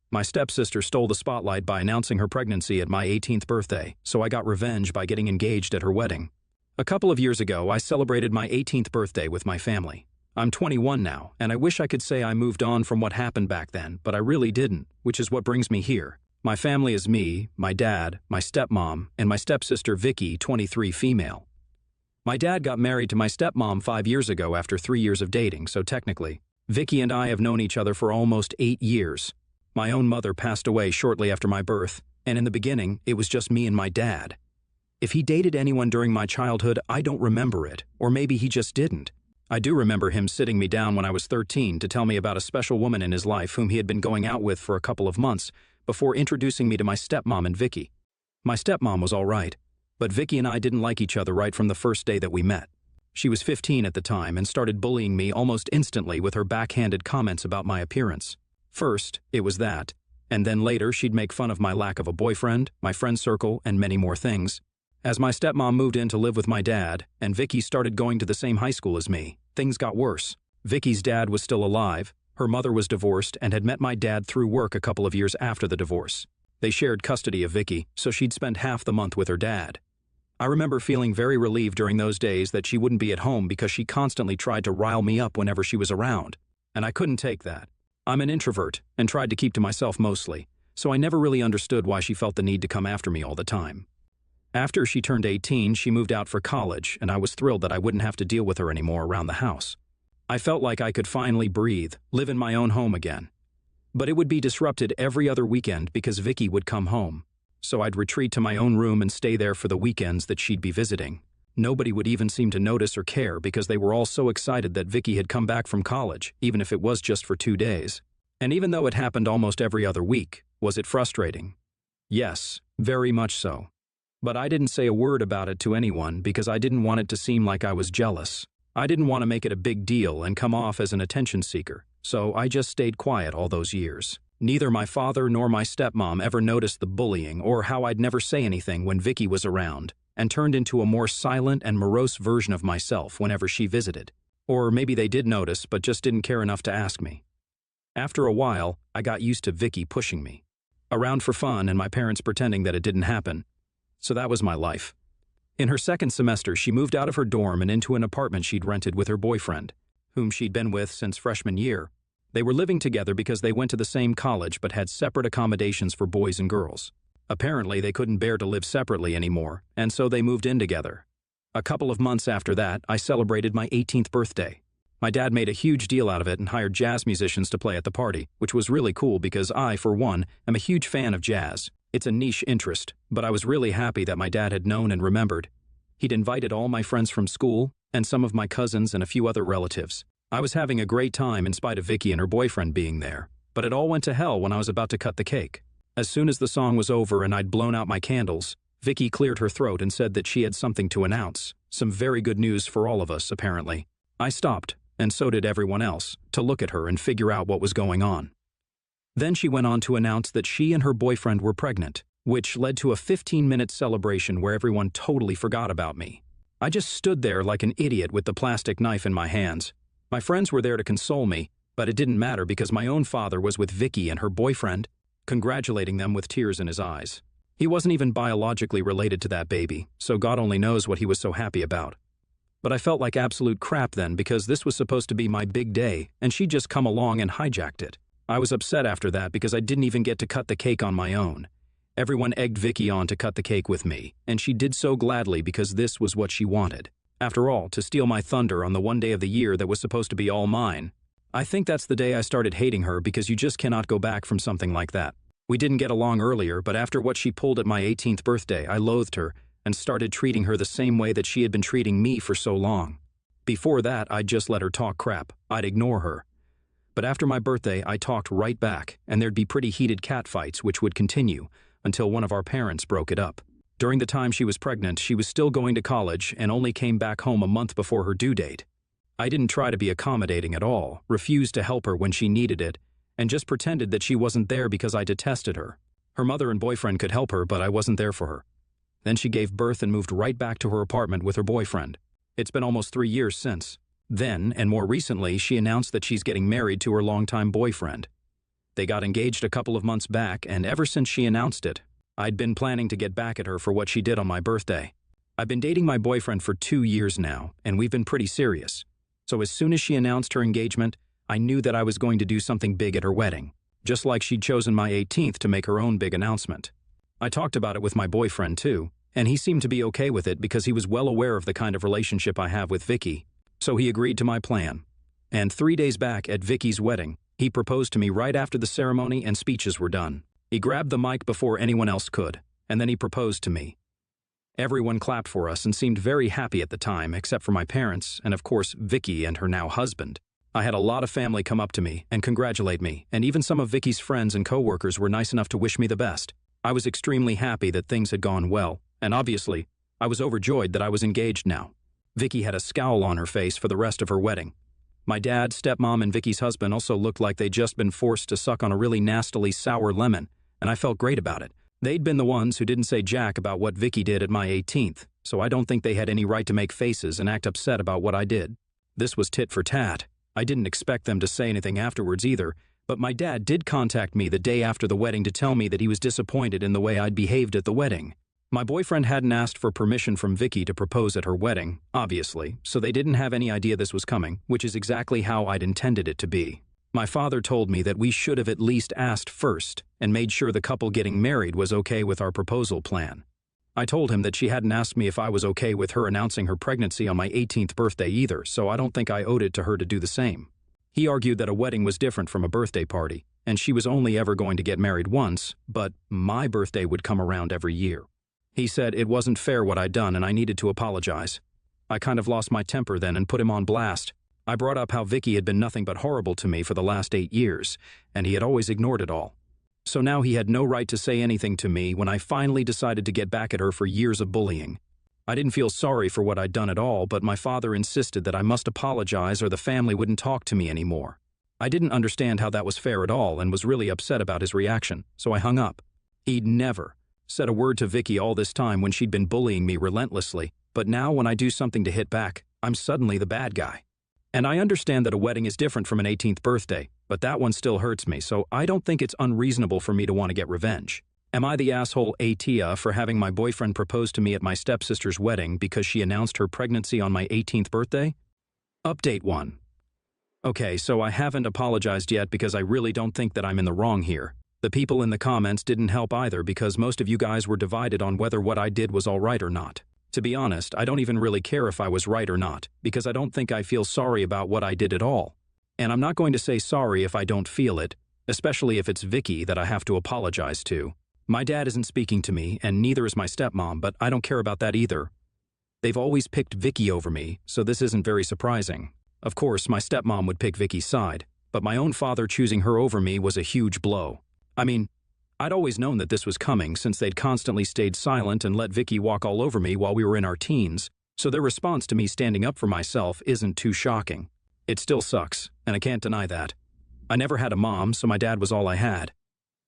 My stepsister stole the spotlight by announcing her pregnancy at my 18th birthday, so I got revenge by getting engaged at her wedding. A couple of years ago, I celebrated my 18th birthday with my family. I'm 21 now, and I wish I could say I moved on from what happened back then, but I really didn't, which is what brings me here. My family is me, my dad, my stepmom, and my stepsister Vicky, 23, female. My dad got married to my stepmom 5 years ago after 3 years of dating, so technically, Vicky and I have known each other for almost 8 years. My own mother passed away shortly after my birth, and in the beginning, it was just me and my dad. If he dated anyone during my childhood, I don't remember it, or maybe he just didn't. I do remember him sitting me down when I was 13 to tell me about a special woman in his life whom he had been going out with for a couple of months before introducing me to my stepmom and Vicky. My stepmom was all right, but Vicky and I didn't like each other right from the first day that we met. She was 15 at the time and started bullying me almost instantly with her backhanded comments about my appearance. First, it was that, and then later she'd make fun of my lack of a boyfriend, my friend circle, and many more things. As my stepmom moved in to live with my dad, and Vicky started going to the same high school as me, things got worse. Vicky's dad was still alive, her mother was divorced, and had met my dad through work a couple of years after the divorce. They shared custody of Vicky, so she'd spend half the month with her dad. I remember feeling very relieved during those days that she wouldn't be at home because she constantly tried to rile me up whenever she was around, and I couldn't take that. I'm an introvert and tried to keep to myself mostly, so I never really understood why she felt the need to come after me all the time. After she turned 18, she moved out for college, and I was thrilled that I wouldn't have to deal with her anymore around the house. I felt like I could finally breathe, live in my own home again. But it would be disrupted every other weekend because Vicky would come home, so I'd retreat to my own room and stay there for the weekends that she'd be visiting. Nobody would even seem to notice or care because they were all so excited that Vicky had come back from college, even if it was just for 2 days. And even though it happened almost every other week, was it frustrating? Yes, very much so. But I didn't say a word about it to anyone because I didn't want it to seem like I was jealous. I didn't want to make it a big deal and come off as an attention seeker, so I just stayed quiet all those years. Neither my father nor my stepmom ever noticed the bullying or how I'd never say anything when Vicky was around, and turned into a more silent and morose version of myself whenever she visited. Or maybe they did notice but just didn't care enough to ask me. After a while, I got used to Vicky pushing me around for fun and my parents pretending that it didn't happen. So that was my life. In her second semester, she moved out of her dorm and into an apartment she'd rented with her boyfriend, whom she'd been with since freshman year. They were living together because they went to the same college but had separate accommodations for boys and girls. Apparently, they couldn't bear to live separately anymore, and so they moved in together. A couple of months after that, I celebrated my 18th birthday. My dad made a huge deal out of it and hired jazz musicians to play at the party, which was really cool because I, for one, am a huge fan of jazz. It's a niche interest, but I was really happy that my dad had known and remembered. He'd invited all my friends from school, and some of my cousins and a few other relatives. I was having a great time in spite of Vicky and her boyfriend being there, but it all went to hell when I was about to cut the cake. As soon as the song was over and I'd blown out my candles, Vicky cleared her throat and said that she had something to announce. Some very good news for all of us, apparently. I stopped, and so did everyone else, to look at her and figure out what was going on. Then she went on to announce that she and her boyfriend were pregnant, which led to a 15-minute celebration where everyone totally forgot about me. I just stood there like an idiot with the plastic knife in my hands. My friends were there to console me, but it didn't matter because my own father was with Vicky and her boyfriend, congratulating them with tears in his eyes. He wasn't even biologically related to that baby, so God only knows what he was so happy about. But I felt like absolute crap then because this was supposed to be my big day, and she'd just come along and hijacked it. I was upset after that because I didn't even get to cut the cake on my own. Everyone egged Vicky on to cut the cake with me, and she did so gladly because this was what she wanted. After all, to steal my thunder on the one day of the year that was supposed to be all mine. I think that's the day I started hating her because you just cannot go back from something like that. We didn't get along earlier, but after what she pulled at my 18th birthday, I loathed her and started treating her the same way that she had been treating me for so long. Before that, I'd just let her talk crap. I'd ignore her. But after my birthday, I talked right back, and there'd be pretty heated catfights which would continue until one of our parents broke it up. During the time she was pregnant, she was still going to college and only came back home a month before her due date. I didn't try to be accommodating at all, refused to help her when she needed it, and just pretended that she wasn't there because I detested her. Her mother and boyfriend could help her, but I wasn't there for her. Then she gave birth and moved right back to her apartment with her boyfriend. It's been almost 3 years since. Then, and more recently, she announced that she's getting married to her longtime boyfriend. They got engaged a couple of months back, and ever since she announced it, I'd been planning to get back at her for what she did on my birthday. I've been dating my boyfriend for 2 years now, and we've been pretty serious. So as soon as she announced her engagement, I knew that I was going to do something big at her wedding, just like she'd chosen my 18th to make her own big announcement. I talked about it with my boyfriend too, and he seemed to be okay with it because he was well aware of the kind of relationship I have with Vicky, so he agreed to my plan. And 3 days back at Vicky's wedding, he proposed to me right after the ceremony and speeches were done. He grabbed the mic before anyone else could, and then he proposed to me. Everyone clapped for us and seemed very happy at the time, except for my parents and, of course, Vicky and her now husband. I had a lot of family come up to me and congratulate me, and even some of Vicky's friends and coworkers were nice enough to wish me the best. I was extremely happy that things had gone well, and obviously, I was overjoyed that I was engaged now. Vicky had a scowl on her face for the rest of her wedding. My dad, stepmom, and Vicky's husband also looked like they'd just been forced to suck on a really nastily sour lemon, and I felt great about it. They'd been the ones who didn't say jack about what Vicky did at my 18th, so I don't think they had any right to make faces and act upset about what I did. This was tit for tat. I didn't expect them to say anything afterwards either, but my dad did contact me the day after the wedding to tell me that he was disappointed in the way I'd behaved at the wedding. My boyfriend hadn't asked for permission from Vicky to propose at her wedding, obviously, so they didn't have any idea this was coming, which is exactly how I'd intended it to be. My father told me that we should have at least asked first and made sure the couple getting married was okay with our proposal plan. I told him that she hadn't asked me if I was okay with her announcing her pregnancy on my 18th birthday either, so I don't think I owed it to her to do the same. He argued that a wedding was different from a birthday party, and she was only ever going to get married once, but my birthday would come around every year. He said it wasn't fair what I'd done and I needed to apologize. I kind of lost my temper then and put him on blast. I brought up how Vicky had been nothing but horrible to me for the last 8 years, and he had always ignored it all. So now he had no right to say anything to me when I finally decided to get back at her for years of bullying. I didn't feel sorry for what I'd done at all, but my father insisted that I must apologize or the family wouldn't talk to me anymore. I didn't understand how that was fair at all and was really upset about his reaction, so I hung up. He'd never said a word to Vicky all this time when she'd been bullying me relentlessly, but now when I do something to hit back, I'm suddenly the bad guy. And I understand that a wedding is different from an 18th birthday, but that one still hurts me, so I don't think it's unreasonable for me to want to get revenge. Am I the asshole Atia for having my boyfriend propose to me at my stepsister's wedding because she announced her pregnancy on my 18th birthday? Update 1. Okay, so I haven't apologized yet because I really don't think that I'm in the wrong here. The people in the comments didn't help either because most of you guys were divided on whether what I did was all right or not. To be honest, I don't even really care if I was right or not, because I don't think I feel sorry about what I did at all. And I'm not going to say sorry if I don't feel it, especially if it's Vicky that I have to apologize to. My dad isn't speaking to me, and neither is my stepmom, but I don't care about that either. They've always picked Vicky over me, so this isn't very surprising. Of course, my stepmom would pick Vicky's side, but my own father choosing her over me was a huge blow. I mean, I'd always known that this was coming since they'd constantly stayed silent and let Vicky walk all over me while we were in our teens, so their response to me standing up for myself isn't too shocking. It still sucks, and I can't deny that. I never had a mom, so my dad was all I had.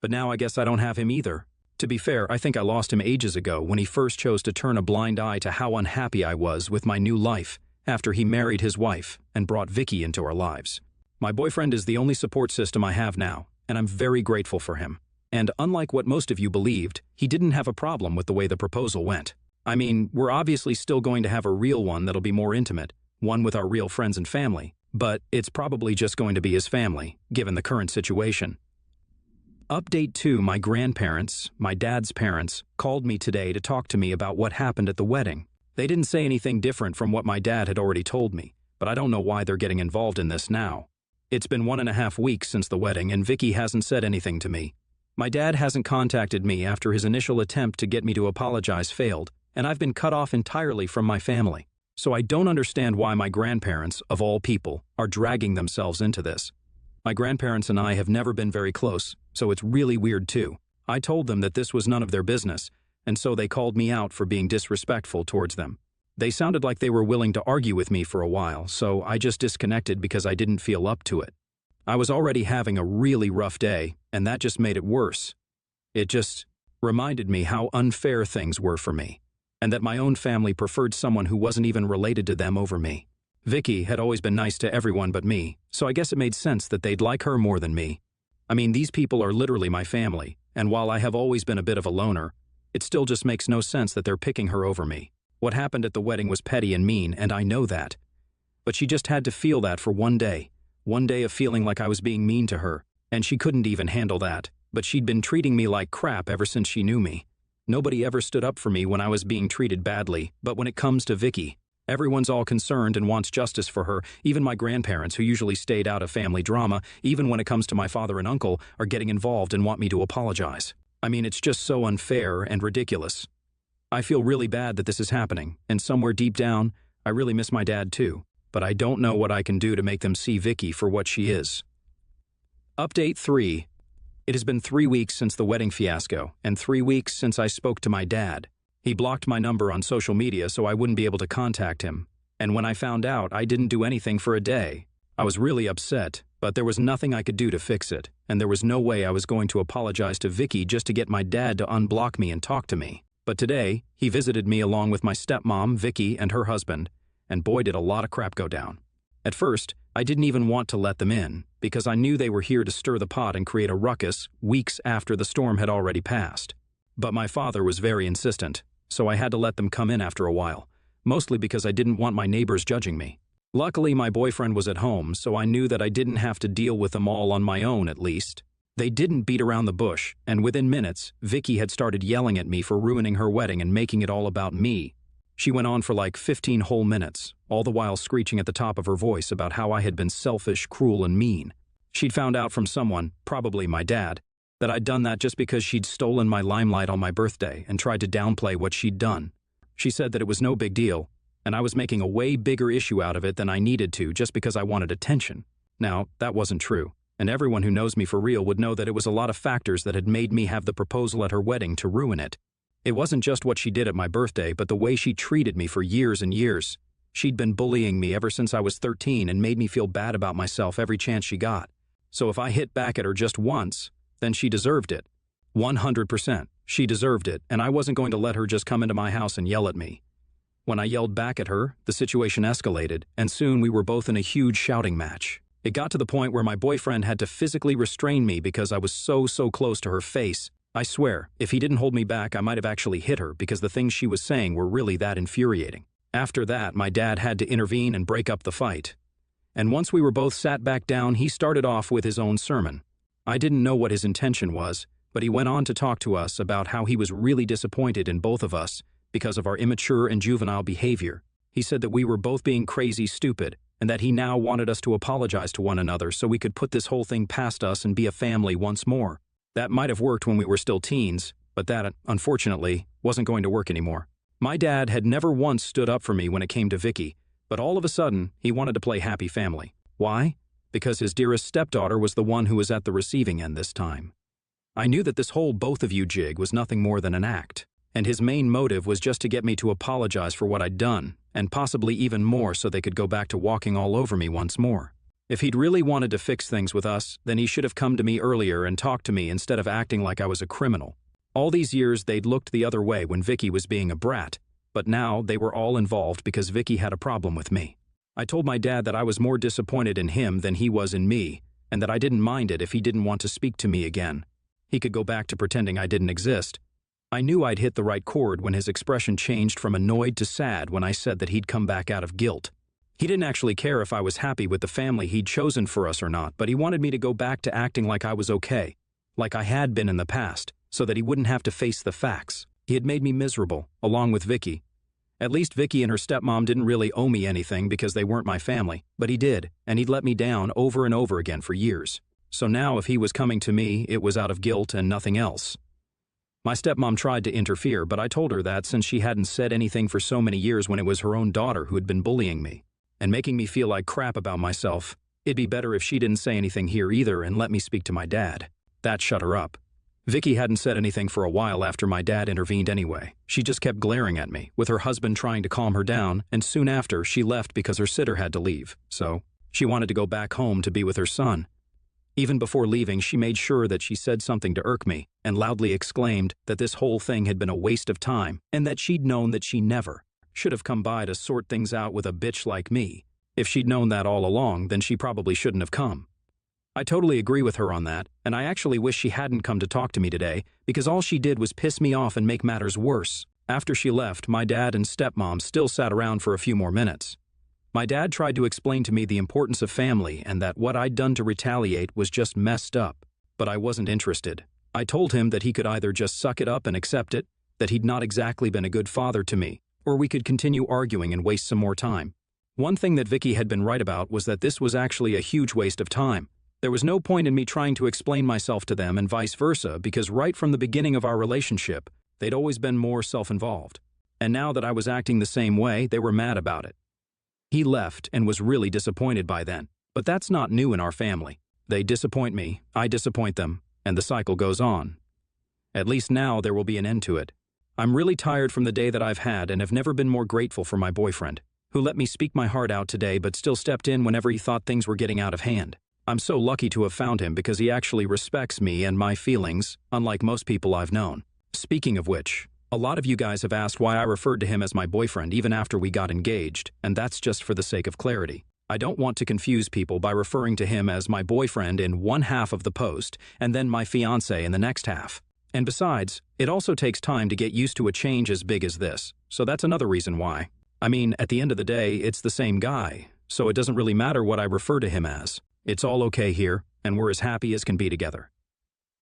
But now I guess I don't have him either. To be fair, I think I lost him ages ago when he first chose to turn a blind eye to how unhappy I was with my new life after he married his wife and brought Vicky into our lives. My boyfriend is the only support system I have now, and I'm very grateful for him. And unlike what most of you believed, he didn't have a problem with the way the proposal went. I mean, we're obviously still going to have a real one that'll be more intimate, one with our real friends and family, but it's probably just going to be his family, given the current situation. Update 2. My grandparents, my dad's parents, called me today to talk to me about what happened at the wedding. They didn't say anything different from what my dad had already told me, but I don't know why they're getting involved in this now. It's been 1.5 weeks since the wedding and Vicky hasn't said anything to me. My dad hasn't contacted me after his initial attempt to get me to apologize failed, and I've been cut off entirely from my family. So I don't understand why my grandparents, of all people, are dragging themselves into this. My grandparents and I have never been very close, so it's really weird too. I told them that this was none of their business, and so they called me out for being disrespectful towards them. They sounded like they were willing to argue with me for a while, so I just disconnected because I didn't feel up to it. I was already having a really rough day, and that just made it worse. It just reminded me how unfair things were for me, and that my own family preferred someone who wasn't even related to them over me. Vicky had always been nice to everyone but me, so I guess it made sense that they'd like her more than me. I mean, these people are literally my family, and while I have always been a bit of a loner, it still just makes no sense that they're picking her over me. What happened at the wedding was petty and mean, and I know that. But she just had to feel that for one day of feeling like I was being mean to her, and she couldn't even handle that, but she'd been treating me like crap ever since she knew me. Nobody ever stood up for me when I was being treated badly, but when it comes to Vicky, everyone's all concerned and wants justice for her. Even my grandparents, who usually stayed out of family drama, even when it comes to my father and uncle, are getting involved and want me to apologize. I mean, it's just so unfair and ridiculous. I feel really bad that this is happening, and somewhere deep down, I really miss my dad too, but I don't know what I can do to make them see Vicky for what she is. Update 3. It has been 3 weeks since the wedding fiasco, and 3 weeks since I spoke to my dad. He blocked my number on social media so I wouldn't be able to contact him, and when I found out, I didn't do anything for a day. I was really upset, but there was nothing I could do to fix it, and there was no way I was going to apologize to Vicky just to get my dad to unblock me and talk to me. But today, he visited me along with my stepmom, Vicky, and her husband, and boy did a lot of crap go down. At first, I didn't even want to let them in, because I knew they were here to stir the pot and create a ruckus weeks after the storm had already passed. But my father was very insistent, so I had to let them come in after a while, mostly because I didn't want my neighbors judging me. Luckily, my boyfriend was at home, so I knew that I didn't have to deal with them all on my own at least. They didn't beat around the bush, and within minutes, Vicky had started yelling at me for ruining her wedding and making it all about me. She went on for like 15 whole minutes, all the while screeching at the top of her voice about how I had been selfish, cruel, and mean. She'd found out from someone, probably my dad, that I'd done that just because she'd stolen my limelight on my birthday and tried to downplay what she'd done. She said that it was no big deal, and I was making a way bigger issue out of it than I needed to just because I wanted attention. Now, that wasn't true, and everyone who knows me for real would know that it was a lot of factors that had made me have the proposal at her wedding to ruin it. It wasn't just what she did at my birthday, but the way she treated me for years and years. She'd been bullying me ever since I was 13 and made me feel bad about myself every chance she got. So if I hit back at her just once, then she deserved it. 100%. She deserved it, and I wasn't going to let her just come into my house and yell at me. When I yelled back at her, the situation escalated, and soon we were both in a huge shouting match. It got to the point where my boyfriend had to physically restrain me because I was so close to her face. I swear, if he didn't hold me back, I might have actually hit her because the things she was saying were really that infuriating. After that, my dad had to intervene and break up the fight. And once we were both sat back down, he started off with his own sermon. I didn't know what his intention was, but he went on to talk to us about how he was really disappointed in both of us because of our immature and juvenile behavior. He said that we were both being crazy stupid, and that he now wanted us to apologize to one another so we could put this whole thing past us and be a family once more. That might have worked when we were still teens, but that, unfortunately, wasn't going to work anymore. My dad had never once stood up for me when it came to Vicky, but all of a sudden, he wanted to play happy family. Why? Because his dearest stepdaughter was the one who was at the receiving end this time. I knew that this whole both of you jig was nothing more than an act, and his main motive was just to get me to apologize for what I'd done, and possibly even more so they could go back to walking all over me once more. If he'd really wanted to fix things with us, then he should have come to me earlier and talked to me instead of acting like I was a criminal. All these years they'd looked the other way when Vicky was being a brat, but now they were all involved because Vicky had a problem with me. I told my dad that I was more disappointed in him than he was in me, and that I didn't mind it if he didn't want to speak to me again. He could go back to pretending I didn't exist. I knew I'd hit the right chord when his expression changed from annoyed to sad when I said that he'd come back out of guilt. He didn't actually care if I was happy with the family he'd chosen for us or not, but he wanted me to go back to acting like I was okay, like I had been in the past, so that he wouldn't have to face the facts. He had made me miserable, along with Vicky. At least Vicky and her stepmom didn't really owe me anything because they weren't my family, but he did, and he'd let me down over and over again for years. So now if he was coming to me, it was out of guilt and nothing else. My stepmom tried to interfere, but I told her that since she hadn't said anything for so many years when it was her own daughter who had been bullying me and making me feel like crap about myself, it'd be better if she didn't say anything here either and let me speak to my dad. That shut her up. Vicky hadn't said anything for a while after my dad intervened anyway. She just kept glaring at me, with her husband trying to calm her down, and soon after, she left because her sitter had to leave, so she wanted to go back home to be with her son. Even before leaving, she made sure that she said something to irk me, and loudly exclaimed that this whole thing had been a waste of time, and that she'd known that she never should have come by to sort things out with a bitch like me. If she'd known that all along, then she probably shouldn't have come. I totally agree with her on that, and I actually wish she hadn't come to talk to me today because all she did was piss me off and make matters worse. After she left, my dad and stepmom still sat around for a few more minutes. My dad tried to explain to me the importance of family and that what I'd done to retaliate was just messed up, but I wasn't interested. I told him that he could either just suck it up and accept it, that he'd not exactly been a good father to me, or we could continue arguing and waste some more time. One thing that Vicky had been right about was that this was actually a huge waste of time. There was no point in me trying to explain myself to them and vice versa because right from the beginning of our relationship, they'd always been more self-involved. And now that I was acting the same way, they were mad about it. He left and was really disappointed by then, but that's not new in our family. They disappoint me, I disappoint them, and the cycle goes on. At least now there will be an end to it. I'm really tired from the day that I've had and have never been more grateful for my boyfriend, who let me speak my heart out today but still stepped in whenever he thought things were getting out of hand. I'm so lucky to have found him because he actually respects me and my feelings, unlike most people I've known. Speaking of which, a lot of you guys have asked why I referred to him as my boyfriend even after we got engaged, and that's just for the sake of clarity. I don't want to confuse people by referring to him as my boyfriend in one half of the post and then my fiancé in the next half. And besides, it also takes time to get used to a change as big as this, so that's another reason why. I mean, at the end of the day, it's the same guy, so it doesn't really matter what I refer to him as. It's all okay here, and we're as happy as can be together.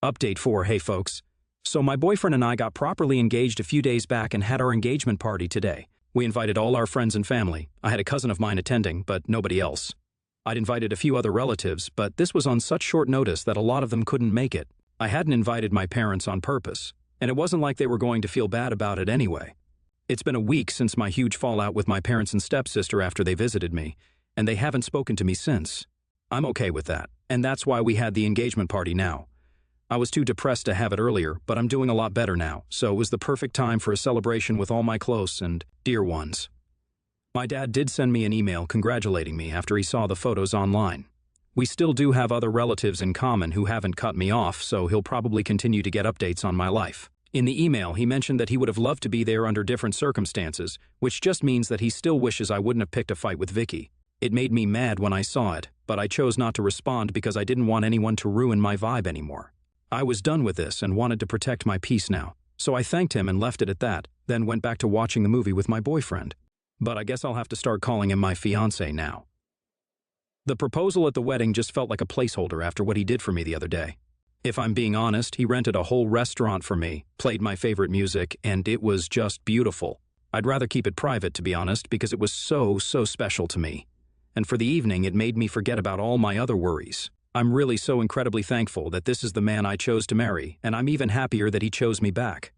Update 4. Hey folks. So my boyfriend and I got properly engaged a few days back and had our engagement party today. We invited all our friends and family. I had a cousin of mine attending, but nobody else. I'd invited a few other relatives, but this was on such short notice that a lot of them couldn't make it. I hadn't invited my parents on purpose, and it wasn't like they were going to feel bad about it anyway. It's been a week since my huge fallout with my parents and stepsister after they visited me, and they haven't spoken to me since. I'm okay with that, and that's why we had the engagement party now. I was too depressed to have it earlier, but I'm doing a lot better now, so it was the perfect time for a celebration with all my close and dear ones. My dad did send me an email congratulating me after he saw the photos online. We still do have other relatives in common who haven't cut me off, so he'll probably continue to get updates on my life. In the email, he mentioned that he would have loved to be there under different circumstances, which just means that he still wishes I wouldn't have picked a fight with Vicky. It made me mad when I saw it, but I chose not to respond because I didn't want anyone to ruin my vibe anymore. I was done with this and wanted to protect my peace now, so I thanked him and left it at that, then went back to watching the movie with my boyfriend. But I guess I'll have to start calling him my fiancé now. The proposal at the wedding just felt like a placeholder after what he did for me the other day. If I'm being honest, he rented a whole restaurant for me, played my favorite music, and it was just beautiful. I'd rather keep it private, to be honest, because it was so special to me. And for the evening, it made me forget about all my other worries. I'm really so incredibly thankful that this is the man I chose to marry, and I'm even happier that he chose me back.